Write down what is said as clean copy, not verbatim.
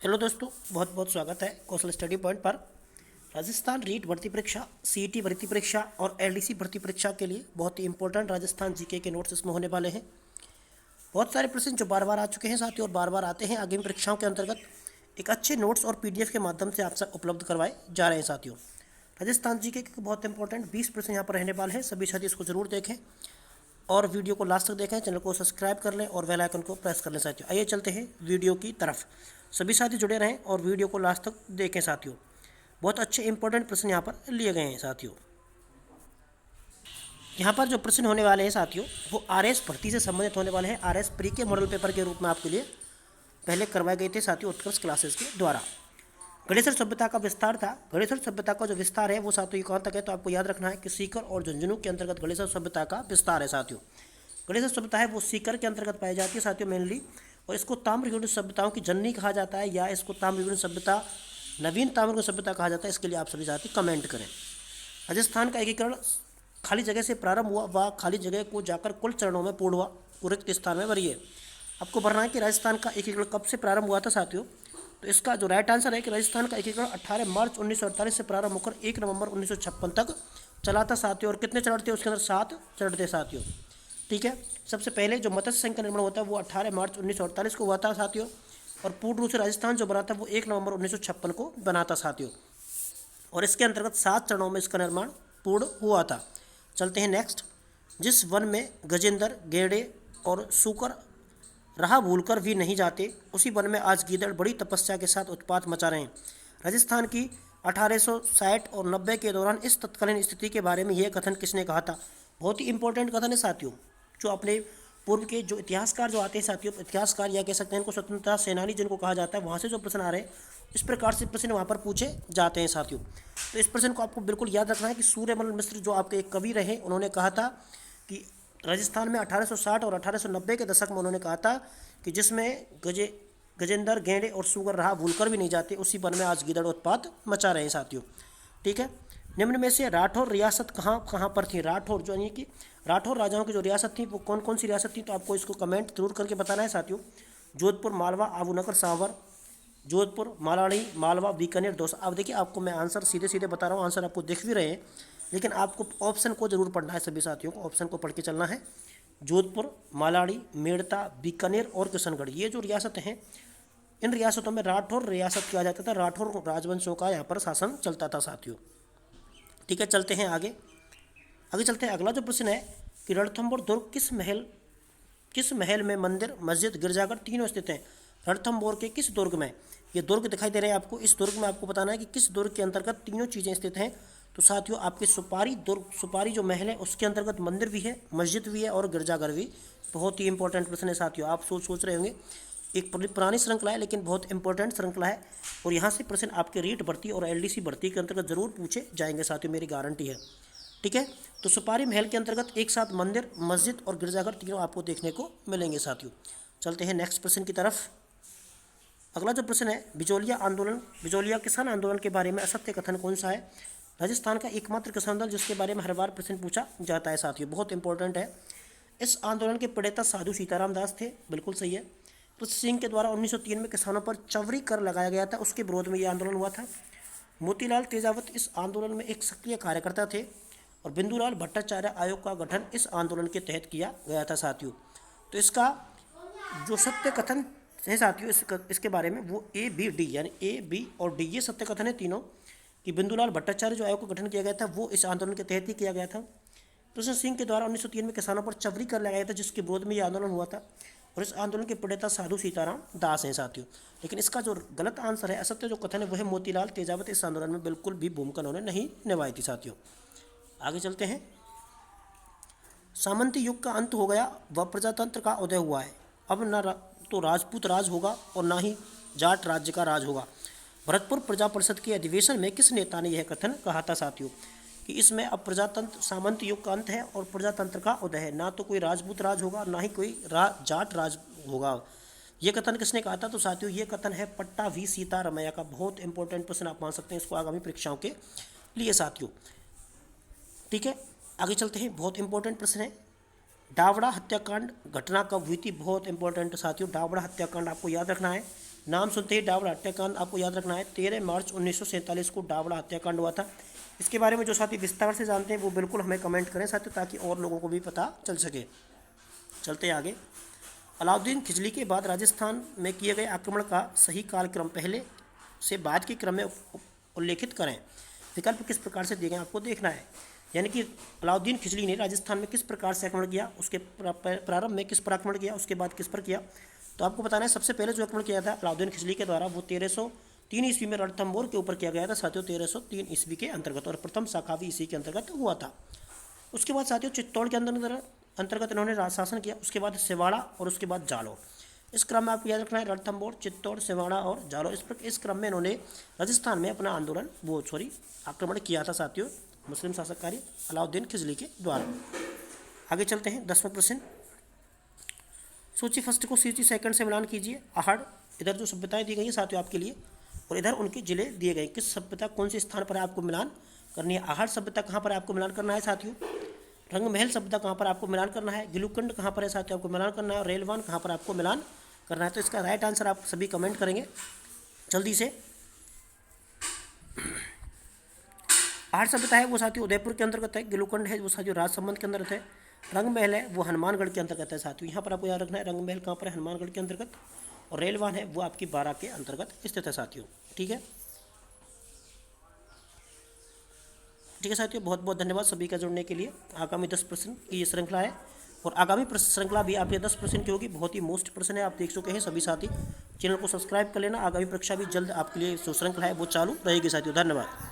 Hello दोस्तों, बहुत बहुत स्वागत है कौशल स्टडी पॉइंट पर। राजस्थान रीट भर्ती परीक्षा, सीईटी भर्ती परीक्षा और एलडीसी भर्ती परीक्षा के लिए बहुत ही इंपॉर्टेंट राजस्थान जीके के नोट्स इसमें होने वाले हैं। बहुत सारे प्रश्न जो बार बार आ चुके हैं साथियों और बार बार आते हैं आगामी परीक्षाओं के अंतर्गत एक अच्छे नोट्स और पीडीएफ के माध्यम से आप सब उपलब्ध करवाए जा रहे हैं साथियों। राजस्थान जीके के बहुत इंपॉर्टेंट 20 प्रश्न यहाँ पर रहने वाले हैं। सभी साथी इसको जरूर देखें और वीडियो को लास्ट तक देखें, चैनल को सब्सक्राइब कर लें और बेल आइकन को प्रेस कर लें साथियों। आइए चलते हैं वीडियो की तरफ। सभी साथी जुड़े रहें और वीडियो को लास्ट तक देखें साथियों। बहुत अच्छे इंपॉर्टेंट प्रश्न यहाँ पर लिए गए हैं साथियों। यहाँ पर जो प्रश्न होने वाले हैं साथियों वो आरएस भर्ती से संबंधित होने वाले हैं। आरएस प्री के मॉडल पेपर के रूप में आपके लिए पहले करवाए गए थे साथियों उत्कर्ष क्लासेस के द्वारा। गणेशर सभ्यता का विस्तार था। गणेशर सभ्यता का जो विस्तार है वो साथियों कहाँ तक है, तो आपको याद रखना है कि सीकर और झुंझुनू के अंतर्गत गणेशर सभ्यता का विस्तार है साथियों। गणेशर सभ्यता है वो सीकर के अंतर्गत पाई जाती है साथियों मेनली, और इसको ताम्रयुगीन सभ्यताओं की जननी कहा जाता है या इसको ताम्रयुगीन सभ्यता, नवीन ताम्रयुगीन सभ्यता कहा जाता है। इसके लिए आप सभी साथी कमेंट करें। राजस्थान का एकीकरण खाली जगह से प्रारंभ हुआ व खाली जगह को जाकर कुल चरणों में पूर्ण हुआ। रिक्त स्थान में भरिए। आपको भरना है कि राजस्थान का एकीकरण कब से प्रारंभ हुआ था साथियों। तो इसका जो राइट आंसर है कि राजस्थान का एकीकरण 18 मार्च 1948 से प्रारंभ होकर 1 नवंबर 1956 तक चला था साथियों। और कितने चरण थे उसके अंदर? 7 चरण थे साथियों। ठीक है। सबसे पहले जो मत्स्य संघ का निर्माण होता है वो 18 मार्च 1948 को हुआ था साथियों। और पूर्ण रूप से राजस्थान जो बना था वो 1 नवंबर 1956 को बना था साथियों। और इसके अंतर्गत 7 चरणों में इसका निर्माण पूर्ण हुआ था। चलते हैं नेक्स्ट। जिस वन में गजेंद्र, गेड़े और सूकर राह भूलकर भी नहीं जाते, उसी वन में आज गीदड़ बड़ी तपस्या के साथ उत्पात मचा रहे हैं। राजस्थान की 1860 और 90 के दौरान इस तत्कालीन स्थिति के बारे में यह कथन किसने कहा था? बहुत ही इंपॉर्टेंट कथन है साथियों, जो अपने पूर्व के जो इतिहासकार जो आते हैं साथियों, इतिहासकार या कह सकते हैं इनको स्वतंत्रता सेनानी जिनको कहा जाता है, वहाँ से जो प्रश्न आ रहे हैं इस प्रकार से प्रश्न वहाँ पर पूछे जाते हैं साथियों। तो इस प्रश्न को आपको बिल्कुल याद रखना है कि सूर्यमल मिश्र जो आपके एक कवि रहे, उन्होंने कहा था कि राजस्थान में 1860 और 1890 के दशक में उन्होंने कहा था कि जिसमें गजेंद्र, गेंडे और सूगर राह भूलकर भी नहीं जाते, उसी वन में आज गीदड़ उत्पात मचा रहे हैं साथियों। ठीक है। निम्न में से राठौर रियासत कहाँ कहाँ पर थी? राठौर जो यानी कि राठौर राजाओं की जो रियासत थी वो कौन कौन सी रियासत थी? तो आपको इसको कमेंट जरूर करके बताना है साथियों। जोधपुर, मालवा, आबूनगर, सांवर, जोधपुर, मालाड़ी, मालवा, बीकानेर, दौसा। अब देखिए आपको मैं आंसर सीधे सीधे बता रहा हूँ, आंसर आपको दिख भी रहे हैं, लेकिन आपको ऑप्शन को जरूर पढ़ना है। सभी साथियों को ऑप्शन को पढ़ के चलना है। जोधपुर, मालाड़ी, मेड़ता, बीकानेर और किशनगढ़, ये जो रियासतें हैं इन रियासतों में राठौर रियासत किया जाता था। राठौर राजवंशों का यहाँ पर शासन चलता था साथियों। ठीक है। चलते हैं आगे चलते हैं। अगला जो प्रश्न है कि रणथंभौर दुर्ग किस महल में मंदिर, मस्जिद, गिरजाघर तीनों स्थित हैं? रणथंभौर के किस दुर्ग में? ये दुर्ग दिखाई दे रहे हैं आपको। इस दुर्ग में आपको बताना है कि किस दुर्ग के अंतर्गत तीनों चीज़ें स्थित हैं। तो साथियों आपके सुपारी दुर्ग, सुपारी जो महल है उसके अंतर्गत मंदिर भी है, मस्जिद भी है और गिरजाघर भी। बहुत ही इंपॉर्टेंट प्रश्न है साथियों। आप सोच रहे होंगे एक पुरानी श्रृंखला है लेकिन बहुत इंपॉर्टेंट श्रृंखला है, और यहाँ से प्रश्न आपके रीट भर्ती और एलडीसी भर्ती के अंतर्गत जरूर पूछे जाएंगे साथियों, मेरी गारंटी है। ठीक है। तो सुपारी महल के अंतर्गत एक साथ मंदिर, मस्जिद और गिरजाघर तीनों आपको देखने को मिलेंगे साथियों। चलते हैं नेक्स्ट प्रश्न की तरफ। अगला जो प्रश्न है बिचौलिया आंदोलन, बिचौलिया किसान आंदोलन के बारे में असत्य कथन कौन सा है? राजस्थान का एकमात्र किसान दल जिसके बारे में हर बार प्रश्न पूछा जाता है साथियों, बहुत इंपॉर्टेंट है। इस आंदोलन के प्रणेता साधु सीताराम दास थे, बिल्कुल सही है। कृष्ण सिंह के द्वारा 1903 में किसानों पर चवरी कर लगाया गया था, उसके विरोध में यह आंदोलन हुआ था। मोतीलाल तेजावत इस आंदोलन में एक सक्रिय कार्यकर्ता थे, और बिंदुलाल भट्टाचार्य आयोग का गठन इस आंदोलन के तहत किया गया था साथियों। तो इसका जो सत्य कथन है साथियों इसके बारे में वो ए बी डी यानी ए बी और डी ये सत्य कथन है तीनों, कि बिंदुलाल भट्टाचार्य जो आयोग का गठन किया गया था वो इस आंदोलन के तहत ही किया गया था। कृष्ण सिंह के द्वारा 1903 में किसानों पर चवरी कर लगाया था, जिसके विरोध में यह आंदोलन हुआ था, और इस आंदोलन के प्रणेता साधु सीताराम दास हैं साथियों। लेकिन इसका जो गलत आंसर है, असत्य जो कथन है वो है मोतीलाल तेजावत इस आंदोलन में बिल्कुल भी भूमिका उन्होंने नहीं निभाई थी साथियों। आगे चलते हैं। सामंती युग का अंत हो गया व प्रजातंत्र का उदय हुआ है। अब न तो राजपूत राज होगा और ना ही जाट राज्य का राज होगा। भरतपुर प्रजा परिषद के अधिवेशन में किस नेता ने यह कथन कहा था साथियों, कि इसमें अब प्रजातंत्र, सामंत युग का अंत है और प्रजातंत्र का उदय है, ना तो कोई राजपूत राज होगा ना ही कोई जाट राज होगा। ये कथन किसने कहा था? तो साथियों ये कथन है पट्टा वी सीतारमैया का। बहुत इंपॉर्टेंट प्रश्न आप मान सकते हैं इसको आगामी परीक्षाओं के लिए साथियों। ठीक है। आगे चलते हैं। बहुत इंपॉर्टेंट प्रश्न है डावड़ा हत्याकांड घटना कब हुई थी? बहुत इंपॉर्टेंट साथियों। डावड़ा हत्याकांड आपको याद रखना है नाम सुनते ही डावड़ा हत्याकांड आपको याद रखना है। 13 मार्च 1947 को डावड़ा हत्याकांड हुआ था। इसके बारे में जो साथी विस्तार से जानते हैं वो बिल्कुल हमें कमेंट करें साथियों, ताकि और लोगों को भी पता चल सके। चलते हैं आगे। अलाउद्दीन खिजली के बाद राजस्थान में किए गए आक्रमण का सही कालक्रम पहले से बाद के क्रम में उल्लेखित करें। विकल्प किस प्रकार से दिए गए आपको देखना है। यानी कि अलाउद्दीन खिजली ने राजस्थान में किस प्रकार से आक्रमण किया, उसके प्रारंभ में किस पर आक्रमण किया, उसके बाद किस पर किया। तो आपको बताना है सबसे पहले जो आक्रमण किया था अलाउद्दीन खिजली के द्वारा वो 1303 ईस्वी में रणथंभौर के ऊपर किया गया था साथियों, 1303 ईस्वी के अंतर्गत, और प्रथम शाखा भी इसी के अंतर्गत हुआ था। उसके बाद साथियों चित्तौड़ के अंतर्गत इन्होंने राज शासन किया। उसके बाद सिवाड़ा और उसके बाद जालौर। इस क्रम में आपको याद रखना है रणथंभौर, चित्तौड़, सिवाड़ा और जालौर। इस क्रम में इन्होंने राजस्थान में अपना आक्रमण किया था साथियों, मुस्लिम शासककारी अलाउद्दीन खिजली के द्वारा। आगे चलते हैं 10वां प्रश्न। सूची फर्स्ट को सूची सेकंड से मिलान कीजिए। आहड़, इधर जो सभ्यताएं दी गई हैं साथियों आपके लिए, और इधर उनके जिले दिए गए। किस सभ्यता कौन से स्थान पर आपको मिलान करनी है। आहड़ सभ्यता कहाँ पर आपको मिलान करना है साथियों। रंगमहल सभ्यता कहाँ पर आपको मिलान करना है। गिलुकंड कहाँ पर है साथियों आपको मिलान करना है। और रेलवान कहाँ पर आपको मिलान करना है। तो इसका राइट आंसर आप सभी कमेंट करेंगे जल्दी से। आहड़ सभ्यता है वो साथियों उदयपुर के अंतर्गत है। गिलुकंड है वो साथियों राजसमंद के अंतर्गत है। रंगमहल है वो हनुमानगढ़ के अंतर्गत है साथियों। यहाँ पर आपको याद रखना है रंगमहल कहाँ पर है, हनुमानगढ़ के अंतर्गत। और रेलवान है वो आपकी बारां के अंतर्गत स्थित है साथियों। ठीक है, ठीक है साथियों, बहुत बहुत धन्यवाद सभी का जुड़ने के लिए। आगामी 10 प्रश्न की ये श्रृंखला है, और आगामी श्रृंखला भी आपके 10 प्रश्न की होगी। बहुत ही मोस्ट प्रश्न है, आप देख चुके हैं सभी साथी। चैनल को सब्सक्राइब कर लेना। आगामी परीक्षा भी जल्द आपके लिए जो श्रृंखला है वो चालू रहेगी साथियों। धन्यवाद।